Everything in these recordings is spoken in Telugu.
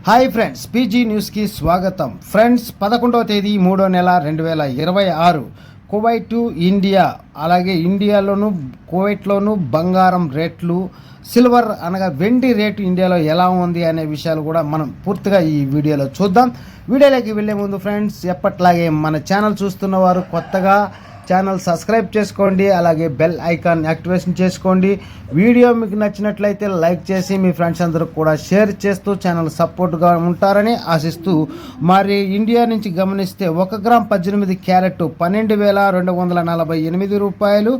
హాయ్ ఫ్రెండ్స్, పీజీ న్యూస్కి స్వాగతం. ఫ్రెండ్స్, 11వ తేదీ 3వ నెల 2026 కువైట్ ఇండియా, అలాగే ఇండియాలోను కువైట్లోను బంగారం రేట్లు, సిల్వర్ అనగా వెండి రేటు ఇండియాలో ఎలా ఉంది అనే విషయాలు కూడా మనం పూర్తిగా ఈ వీడియోలో చూద్దాం. వీడియోలోకి వెళ్ళే ముందు ఫ్రెండ్స్, ఎప్పట్లాగే మన ఛానల్ చూస్తున్న వారు కొత్తగా ఛానల్ సబ్స్క్రైబ్ చేసుకోండి, అలాగే బెల్ ఐకాన్ యాక్టివేషన్ చేసుకోండి. వీడియో మీకు నచ్చినట్లయితే లైక్ చేసి మీ ఫ్రెండ్స్ అందరికి కూడా షేర్ చేస్తూ ఛానల్ సపోర్ట్గా ఉంటారని ఆశిస్తూ, మరి ఇండియా నుంచి గమనిస్తే 1 గ్రామ్ 18 క్యారెట్ 12,248 రూపాయలు,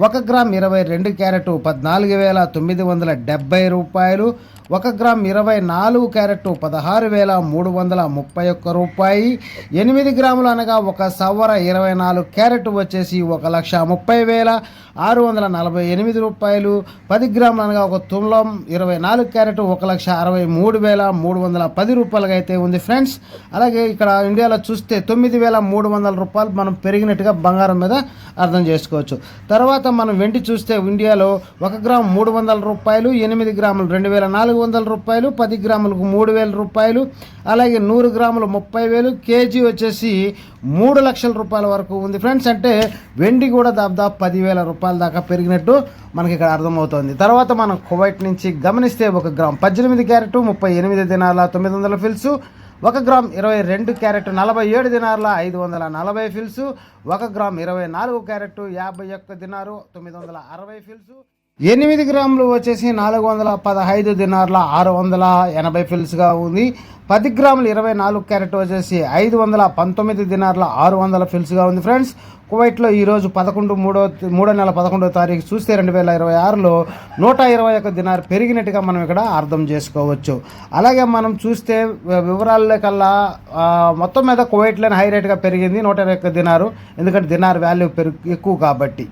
1 గ్రామ్ 22 క్యారెట్ 14,970 రూపాయలు, 1 గ్రామ్ 24 క్యారెట్ 16,331 రూపాయి, 8 గ్రాములు అనగా 1 సవర 24 క్యారెట్ వచ్చేసి 1,30,648 రూపాయలు, 10 గ్రాములు అనగా 1 తులం 24 క్యారెట్ 1,63,310 రూపాయలుగా అయితే ఉంది ఫ్రెండ్స్. అలాగే ఇక్కడ ఇండియాలో చూస్తే 9,300 రూపాయలు మనం పెరిగినట్టుగా బంగారం మీద అర్థం చేసుకోవచ్చు. తర్వాత మనం వెండి చూస్తే ఇండియాలో 1 గ్రామ్ 300 రూపాయలు, 8 గ్రాములు 2,400 రూపాయలు, 10 గ్రాములకు 3,000 రూపాయలు, అలాగే 100 గ్రాములు 30,000, కేజీ వచ్చేసి 3 లక్షల రూపాయల వరకు ఉంది ఫ్రెండ్స్. అంటే వెండి కూడా దాదాపు 10,000 రూపాయల దాకా పెరిగినట్టు మనకి ఇక్కడ అర్థమవుతుంది. తర్వాత మనం కువైట్ నుంచి గమనిస్తే 1 గ్రామ్ 18 క్యారెట్ 38 దినార్ల 900 ఫిల్స్, 1 గ్రామ్ 22 క్యారెట్ 47 దినార్ల 540 ఫిల్స్, 1 గ్రామ్ 24 క్యారెట్ 51 దినారు 960 ఫిల్స్, 8 గ్రాములు వచ్చేసి 415 దినార్ల 680 ఫిల్స్గా ఉంది. 10 గ్రాములు 24 క్యారెట్ వచ్చేసి 519 దినార్ల 600 ఫిల్స్గా ఉంది ఫ్రెండ్స్. కువైట్లో ఈరోజు 3వ నెల 11వ తారీఖు చూస్తే 2026లో 121 దినార్ పెరిగినట్టుగా మనం ఇక్కడ అర్థం చేసుకోవచ్చు. అలాగే మనం చూస్తే వివరాల్లో కల్లా మొత్తం మీద కువైట్లోనే హై రేట్గా పెరిగింది 121 దినారు, ఎందుకంటే దినార్ వాల్యూ ఎక్కువ కాబట్టి.